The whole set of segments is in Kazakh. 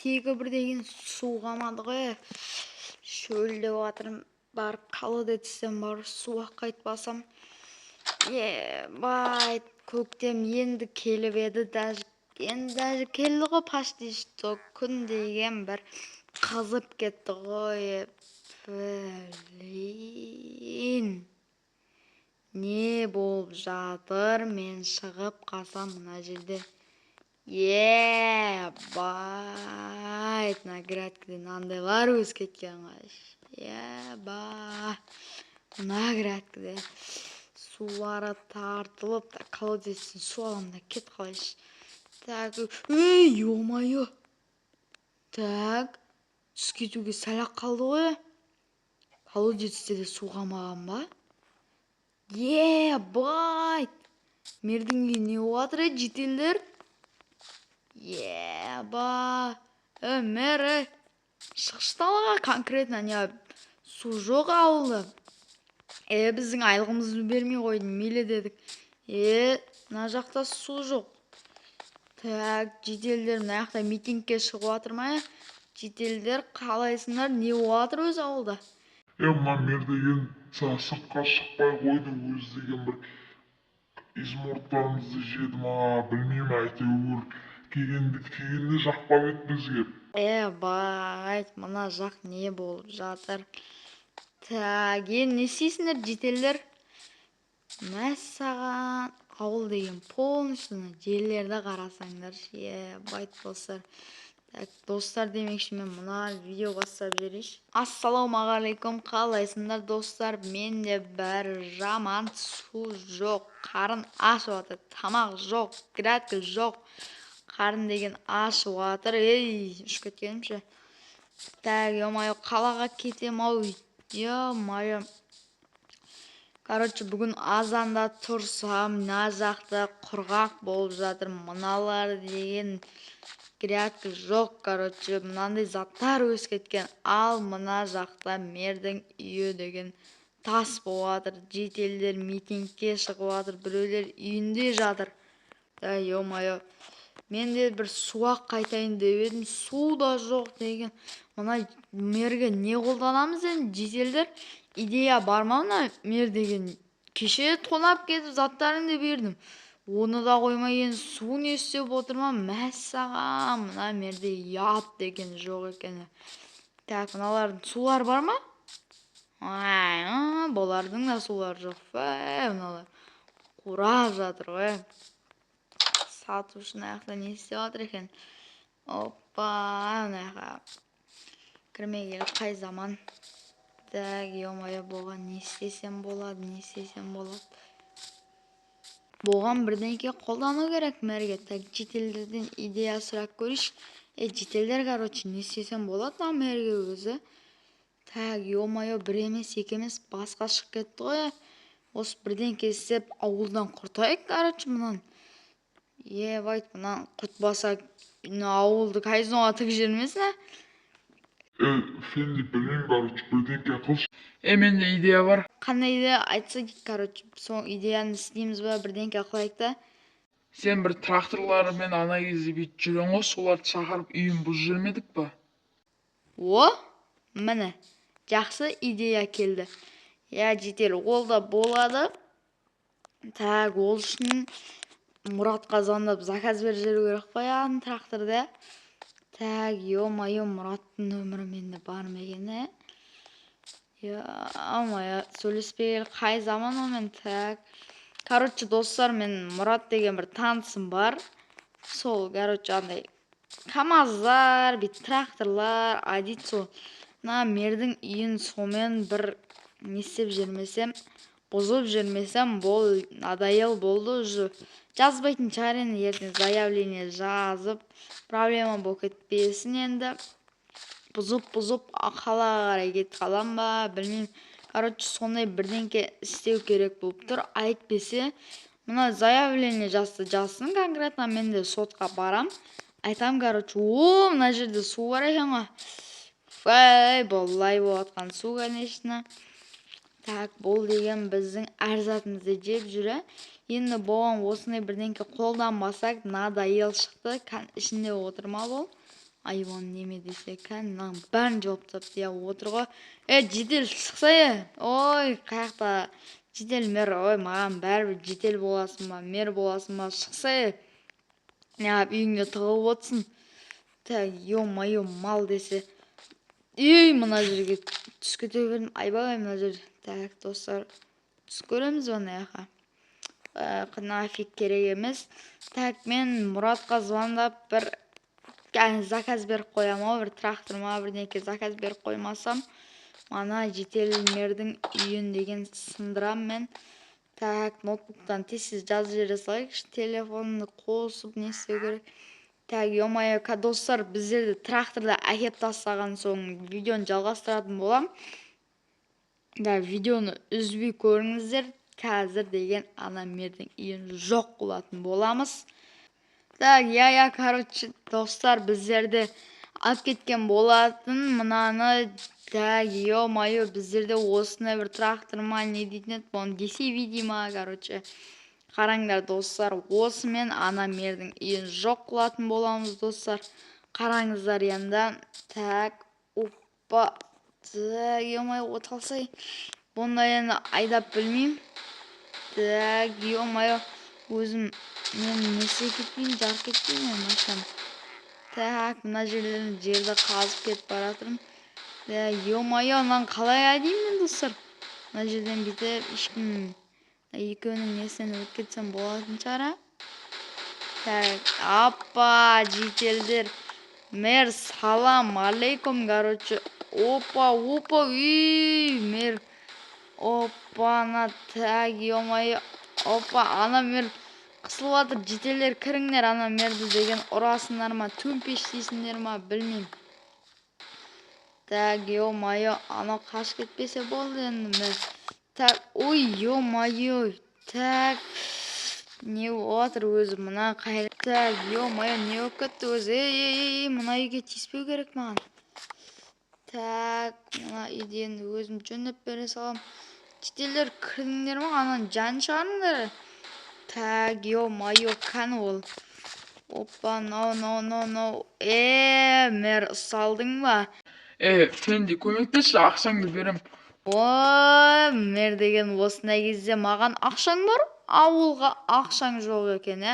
тегі бір деген су қалмады ғой. Шөлдеп жатырмын. Барып колодец етсем барып су аққайтпасам. Бай, көктем енді келіп еді, даже келді ғой почти что. Күн деген бір қызып кетті ғой. Блин. Не болып жатыр? Мен шығып қалсам мына жерде. Бай, наградкіден андайлар өз кеткен қаш. Мына градкіде сулары тартылып, колодецтен су аламын да кет қалайшы. Так, ё-моё. Так, түс кетуге сәл-ақ қалды ғой. Колодецте де су қалмаған ба? Бай, мердіңге не отыр жетелдер? Мэр, шығышталға конкретно не су жоқ ауылда. Біздің айлығымызды бермей қойдың, мейлі дедік. Мына жақта су жоқ. Так, жетелдер мына жақта митингке шығып жатыр ма? Жетелдер қалайсыңдар, не отыр өз ауылда? Мына мердеген сыртқа шықпай қойды, өз деген бір изморттарымызды жеді ма, білмеймін, әйтеуір кегенде жақпап еді бізге. Бай, мына жақ не болып жатыр? Так, не істейсіңдер жетелдер? Мәссаған, ауыл деген полностью жерлерді қарасаңдар. Бай достар. Так, достар демекші, мен мына видео бастап жіберейінші. Ассалаумағалейкум, қалайсыңдар достар? Менде бәрі жаман, су жоқ, қарын ашып жатыр, тамақ жоқ, градка жоқ. Қарын деген ашып жатыр. Үшіп кеткенімші. Так, ё-моё, қалаға кетем-ау. Ё-моё. Короче, бүгін азанда тұрсам, мына жақта құрғақ болып жатыр. Мыналар деген грядка жоқ, короче, мынандай заттар өсіп кеткен. Ал мына жақта мердің үйі деген тас болып жатыр. Жетелдер митингке шығып жатыр, біреулер үйінде жатыр. Ё-моё. Мен де бір суақ қайтайын деп едім, су да жоқ деген. Мына мерге не қолданамыз енді, жетелдер? Идея бар ма мына мер деген? Кеше тонап кетіп заттарыңды бердім. Оны да қоймай енді су не істеп отырма? Мәссаған, мына мерде ят деген жоқ екен. Так, мыналардың сулар бар ма? Болардың да сулар жоқ. Мыналар қурап жатыр ғой. Сатушы аяқта не істеп жатыр екен? Опа, аяққа кірмегелі қай заман. Так, ё-моё, болған не істесем болады? Болған бірдеңке қолдану керек мәрге. Так, жетелдерден идея сұрап көрейш. Жетелдер, короче, не істесем болады на мәрге өзі? Так, ё-моё, бір емес, екі емес, басқа шығып кетті ғой. Осы бірдеңке істеп ауылдан құртайық, короче, мұнан. Бай, мұнан құртпаса, ауылды кайзонға тік жермесіне? Фенди, білмеймін, короче, бірдеңке қылшы. Менде идея бар. Қандай идея? Айтса кет, короче, соң идеяны істейміз ба, бірдеңке қылайық. Сен бір тракторларымен ана кезде бүйтіп жүрген ғой, соларды шақырып үйін бұзып жүрмедік па? Міне, жақсы идея келді. Жетел, ол да болады. Так, ол үшін Мұратқа звондап заказ беріп жүру керек қой, тракторда. Так, ё-моё, Мұраттың нөмірі менде бар ма екен? Ё-моё, сөйлеспей қай заман омен? Так, короче, достар, мен Мұрат деген бір танысым бар. Сол, короче, андай КамАЗдар, бит тракторлар, адит сол. Мына мердің үйін сомен бір не істеп жүрмесем, бұзып жүрмесем, бол надоел болды уже. Жазбайтын шығар енді, ертең заявление жазып, проблема болып кетпесін енді. Бұзып қалаға қарай кетіп қалам ба, білмеймін. Короче, сондай бірдеңке істеу керек болып тұр. Айтпесе, мына заявление жазсын конкретно, мен де сотқа барам. Айтам, короче, мына жерде су бар екен ғой. Болай болатқан су, конечно. Так, бұл деген біздің әрзатымызды жеп жүрі. Енді болған осындай бірдеңке қолданбасақ, надоел шықты. Ішінде отырма бол. айбон неме десе екен, мынаның бәрін жауып тастапты иә отыр ғой. Жедел шықса ой қаяқта жедел мер, ой маған бәрібір жедел боласың ба, мер боласың ба, шықса неғып үйіңде тығылып отырсың. Так, ё-моё, мал десе. Мына жерге түс кете бердім. Айбай мына жер. Так, достар, түс көреміз ба мына жаққа? Нафиг керек емес. Так, мен Мұратқа звондап бір заказ беріп қоямын, бір трактор ма бірдеңке заказ беріп қоймасам, мана жетелмердің үйін деген сындырам мен. Так, ноутбуктан тез жазып жібере салайықшы, телефонды қосып не істеу керек. Так, ё-моё, достар, біздерді тракторда әкеп тастаған соң видеоны жалғастыратын болам. Да, видеоны үзбей көріңіздер. Қазір деген ана мердің үйін жоқ қылатын боламыз. Так, короче, достар, біздерді алып кеткен болатын мынаны. Так, ё-моё, біздерде осындай бір трактор ма не дейтін еді, оны десе видимо, короче. Қараңдар, достар, осымен ана мердің үйін жоқ қылатын боламыз, достар. Қараңыздар енді. Так, опа. Так, ё-моё, оталсай. Бұнда енді айдап білмеймін. Так, ё-моё, өзім мен несе кетпеймін, жарқ кетпеймін машинам. Так, мына жерді қазып кетіп баратырмын. Ё-моё, мынаны қалай айдаймын мен, достар? Мына жерден бүйтіп ешкім екеуінің несінен өтіп кетсем болатын шығар. Так, апа, жетелдер. Мер, салам алейкум, короче. Опа, мер. Опа, ана, так, ё-моё. Опа, ана мер қысылып жатыр. Жетелдер, кіріңдер, ана мерді деген ұрасындар ма, төмпеш дейсіңдер ма, білмеймін. Так, ё-моё, ана қашып кетпесе болды енді мер. Так, ой, ё-моё. Так, не отыр өзі мына қайыр. Так, ё-моё, не болып кетті өзі. Мына үйге тиіспеу керек маған. Так, мына үйден өзім жөндеп бере салам. Жетелдер, кірдіңдер ма? Анан жан шығарыңдар. Так, ё-моё, кәні ол. Опа, no. Мер, ұсталдың ба? Фенди, көмектесші, ақшаңды берем. Мер деген осындай кезде маған ақшаң бар, ауылға ақшаң жоқ екен,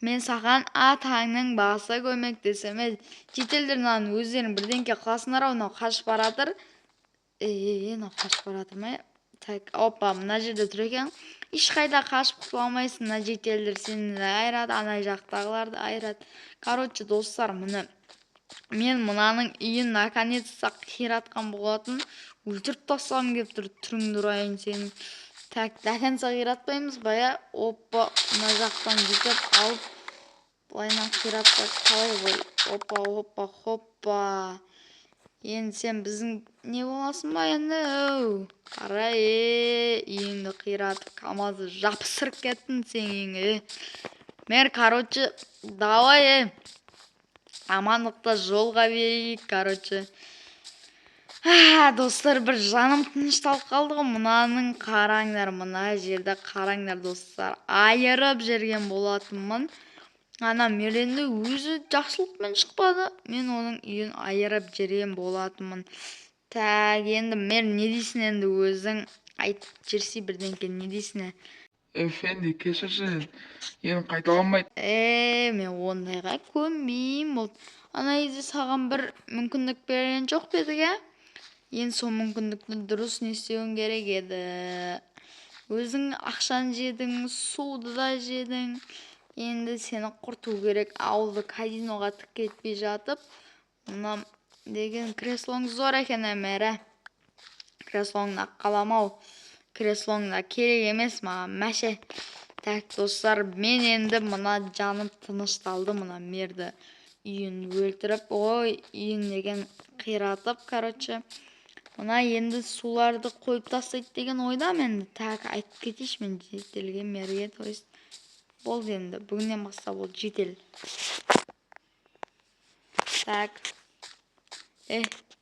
Мен саған атаңның басы көмектесем. Жетелдерінен өздерің бірдеңке қыласыңдар, мынау қашып баратыр. Мынау қашып баратыр ма? Так, опа, мына жерде тұр екен. Ешқайда қашып құтыла алмайсың. Мына жетелдер сені айырады, ана жақтағыларды айырады. Короче, достар, міне мен мынаның үйін наконец-то қиратқан болатын. Өлтіріп тастағым келіп тұр, түріңді ұрайын сенің. Так, дәкенса қиратпаймыз ба, Опа, мына жақтан жетіп алып, былайынан қиратпақ қалай ғой. Опа. Енді сен біздің не боласың ба енді? Қарай, үйіңді қиратып, камазды жапсырып кеттің сен. Мер, короче, давай, амандықта жолға берейік, короче. Достар, бір жаным тынышталып қалды ғой. Мынаның қараңдар, мына жерді қараңдар, достар. Айырып жерген болатынмын. Ана меренді өзі жақсылықпен шықпады. Мен оның үйін айырып жерген болатынмын. Так, енді мер не дейсің енді өзің? Айтып жерсей бірдеңке не дейсің? Фенди, кешірші, енді қайталанбайды. Мен ондайға көнбеймін. Ана кезде саған бір мүмкіндік берген жоқ па едік, Енді сол мүмкіндікті дұрыс не істеуің керек еді. Өзің ақшаны жедің, суды да жедің. Енді сені құрту керек. Ауылды казиноға кетпей жатып. Мына деген креслоң зор екен әмәрі. Креслоңда қаламау. Креслоңда керек емес маған мәше. Так, достар, мен енді мына жаным тынышталды. Мына мерді үйін өлтіріп, үйін деген қиратып, короче. Мына енді суларды қойып тастайды деген ойдам енді. Так, айтып кетейші мен жетелге мерге, то есть болды енді. Бүгіннен бастап ол жетел. Так.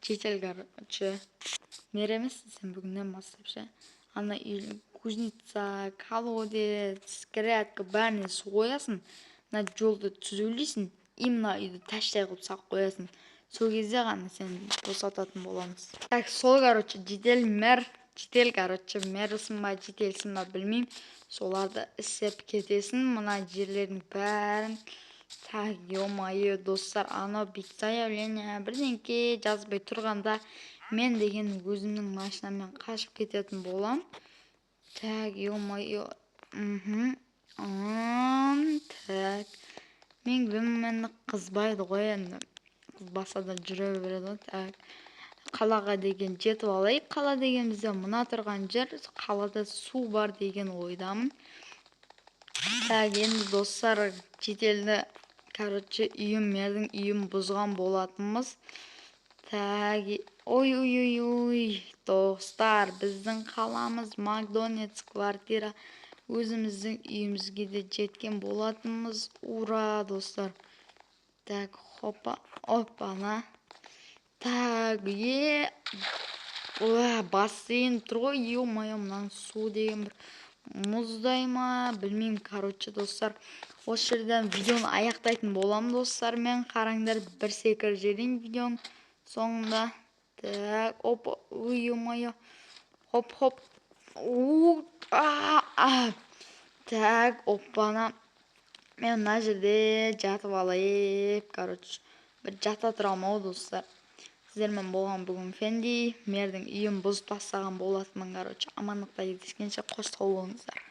Жетел, короче. Мер емессің сен бүгіннен бастап ше. Ана үйін кузница, колодец, грядка бәріне су қоясың. Мына жолды түзеулейсің. именно үйді таштай қылып салып қоясың. Сол кезде ғана сен босататын боламыз. Так, сол короче жедел короче мәрісін ба жеделсін ба білмеймін. Соларды істеп кетесің мына жерлердің бәрін. Так, ё-моё, достар, анау бит заявление бірдеңке жазбай тұрғанда мен деген өзімнің машинаммен қашып кететін болам. Так, ё-моё. Так. Мен мені қызбайды ғой енді. Қызбаса да жүре береді. Так. Қалаға деген жетіп алайық. Қала деген бізде мына тұрған жер. Қалада су бар деген ойдамын. Так, енді достар, жетелді короче мердің үйім бұзған болатынбыз. Так, ой, достар, біздің қаламыз Макдональдс квартира. Өзіміздің үйімізге де жеткен болатынбыз. Ура, достар. Так, опана. Так, бассейн тұр ғой, ё-моё, мынаны су деген бір мұздай ма, білмеймін, короче, достар. Осы жерден видеоны аяқтайтын болам, достар. Мен қараңдар, бір секір жерден видеоның соңында. Так, ё-моё. Хоп. Так, опана. Мен мына жерде жатып алайып, короче. Бір жата тұрам ау, достар. Сіздермен болған бүгін Фенди. Мердің үйін бұзып тастаған болатынмын, короче. Амандықта кездескенше қош сау болыңыздар.